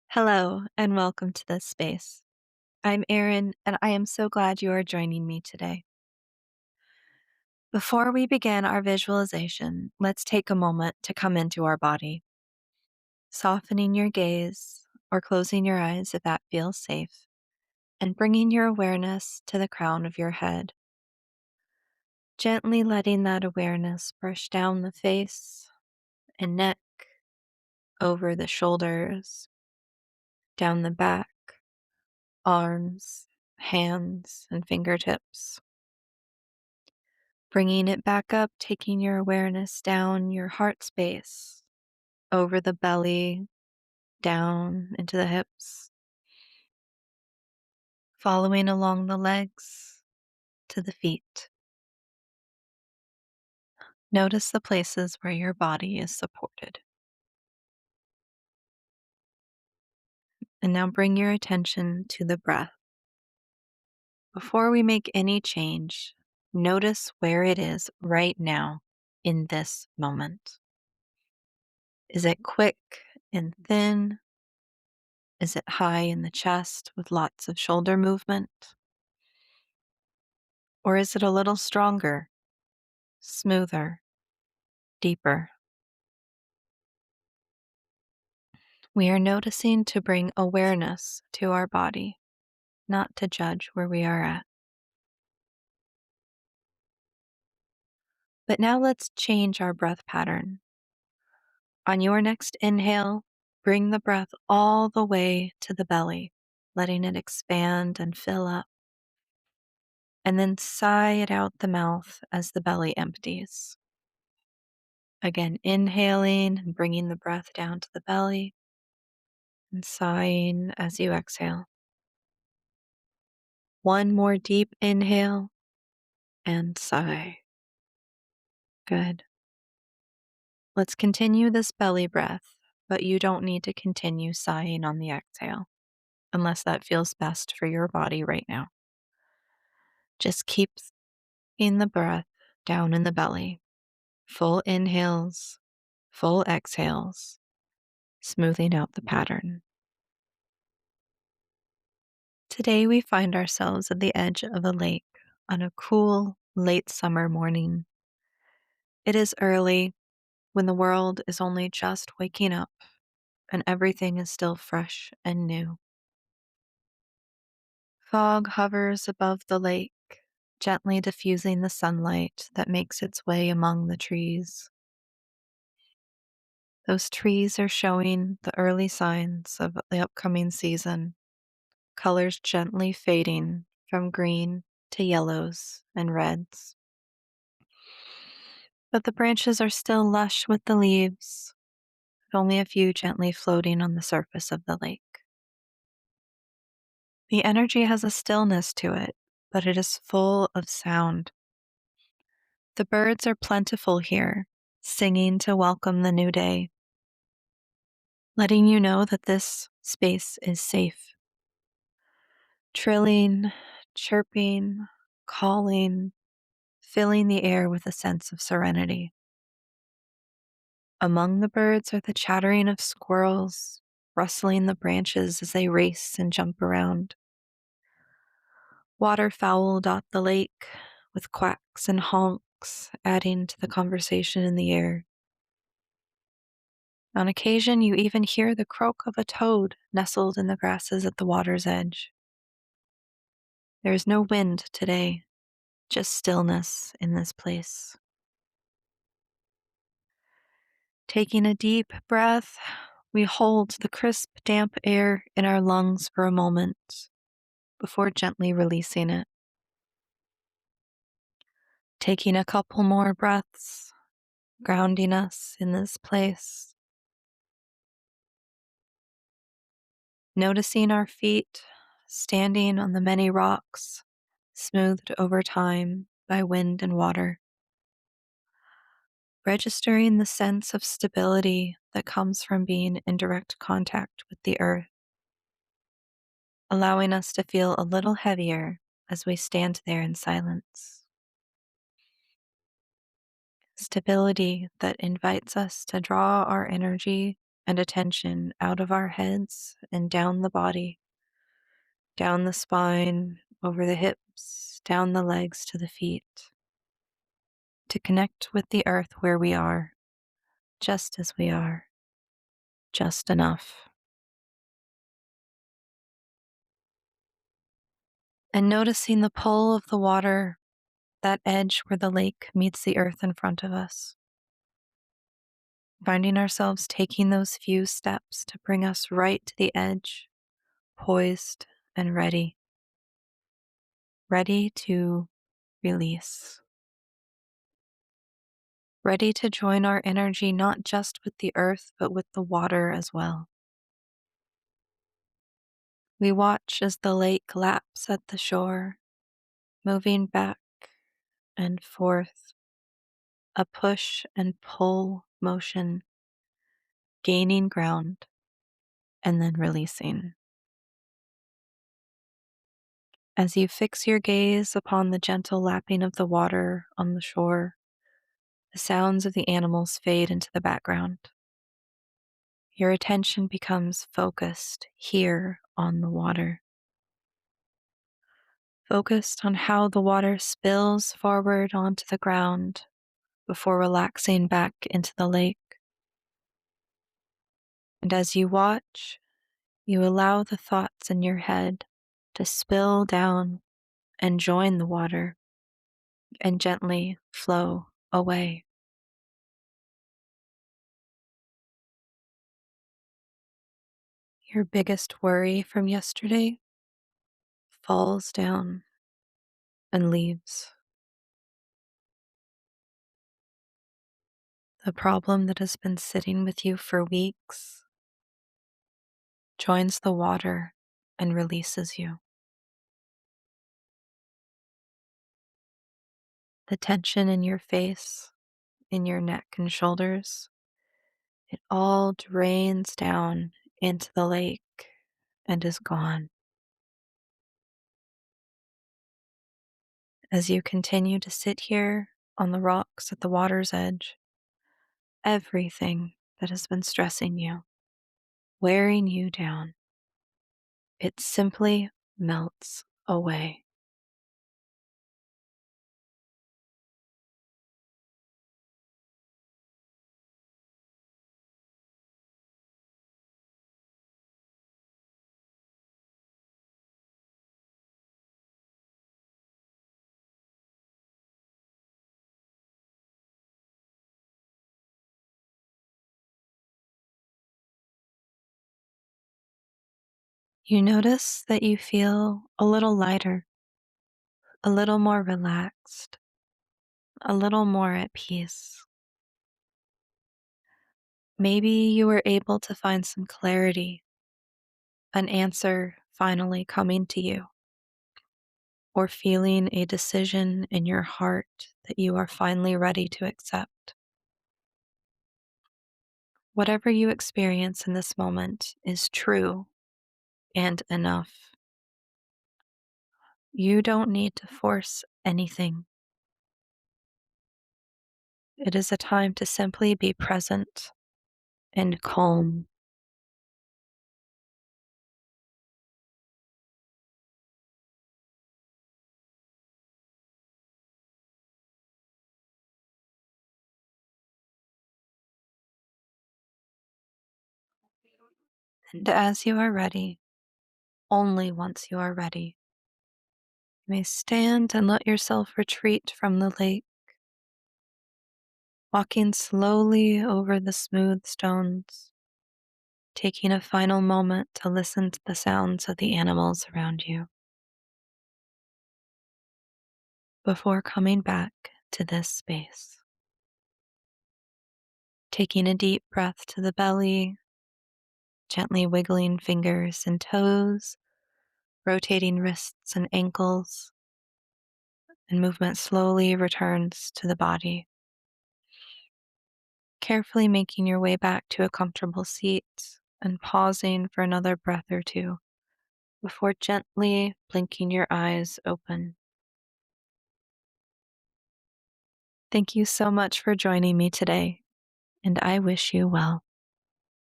Hello, and welcome to this space. I'm Erin, and I am so glad you are joining me today. Before we begin our visualization, let's take a moment to come into our body, softening your gaze or closing your eyes if that feels safe, and bringing your awareness to the crown of your head. Gently letting that awareness brush down the face and neck, over the shoulders, down the back, arms, hands, and fingertips. Bringing it back up, taking your awareness down your heart space, over the belly, down into the hips, following along the legs to the feet. Notice the places where your body is supported. And now bring your attention to the breath. Before we make any change, notice where it is right now in this moment. Is it quick and thin? Is it high in the chest with lots of shoulder movement? Or is it a little stronger, smoother, deeper? We are noticing to bring awareness to our body, not to judge where we are at. But now let's change our breath pattern. On your next inhale, bring the breath all the way to the belly, letting it expand and fill up. And then sigh it out the mouth as the belly empties. Again, inhaling and bringing the breath down to the belly, and sighing as you exhale. One more deep inhale and sigh. Good. Let's continue this belly breath, but you don't need to continue sighing on the exhale unless that feels best for your body right now. Just keep in the breath down in the belly. Full inhales, full exhales, smoothing out the pattern. Today we find ourselves at the edge of a lake on a cool, late summer morning. It is early when the world is only just waking up and everything is still fresh and new. Fog hovers above the lake, gently diffusing the sunlight that makes its way among the trees. Those trees are showing the early signs of the upcoming season, colors gently fading from green to yellows and reds. But the branches are still lush with the leaves, with only a few gently floating on the surface of the lake. The energy has a stillness to it, but it is full of sound. The birds are plentiful here, singing to welcome the new day, letting you know that this space is safe. Trilling, chirping, calling, filling the air with a sense of serenity. Among the birds are the chattering of squirrels, rustling the branches as they race and jump around. Waterfowl dot the lake, with quacks and honks adding to the conversation in the air. On occasion, you even hear the croak of a toad nestled in the grasses at the water's edge. There is no wind today, just stillness in this place. Taking a deep breath, we hold the crisp, damp air in our lungs for a moment before gently releasing it. Taking a couple more breaths, grounding us in this place. Noticing our feet standing on the many rocks, smoothed over time by wind and water. Registering the sense of stability that comes from being in direct contact with the earth. Allowing us to feel a little heavier as we stand there in silence. Stability that invites us to draw our energy and attention out of our heads and down the body, down the spine, over the hips, down the legs to the feet, to connect with the earth where we are, just as we are, just enough. And noticing the pull of the water, that edge where the lake meets the earth in front of us. Finding ourselves taking those few steps to bring us right to the edge, poised and ready, ready to release, ready to join our energy not just with the earth, but with the water as well. We watch as the lake laps at the shore, moving back and forth, a push and pull motion, gaining ground and then releasing. As you fix your gaze upon the gentle lapping of the water on the shore, the sounds of the animals fade into the background. Your attention becomes focused here on the water, focused on how the water spills forward onto the ground before relaxing back into the lake. And as you watch, you allow the thoughts in your head to spill down and join the water and gently flow away. Your biggest worry from yesterday falls down and leaves. The problem that has been sitting with you for weeks joins the water and releases you. The tension in your face, in your neck and shoulders, it all drains down into the lake and is gone. As you continue to sit here on the rocks at the water's edge, everything that has been stressing you, wearing you down, it simply melts away. You notice that you feel a little lighter, a little more relaxed, a little more at peace. Maybe you were able to find some clarity, an answer finally coming to you, or feeling a decision in your heart that you are finally ready to accept. Whatever you experience in this moment is true and enough. You don't need to force anything. It is a time to simply be present and calm. And as you are ready, only once you are ready, you may stand and let yourself retreat from the lake, walking slowly over the smooth stones, taking a final moment to listen to the sounds of the animals around you before coming back to this space. Taking a deep breath to the belly, gently wiggling fingers and toes, rotating wrists and ankles, and movement slowly returns to the body. Carefully making your way back to a comfortable seat and pausing for another breath or two before gently blinking your eyes open. Thank you so much for joining me today, and I wish you well.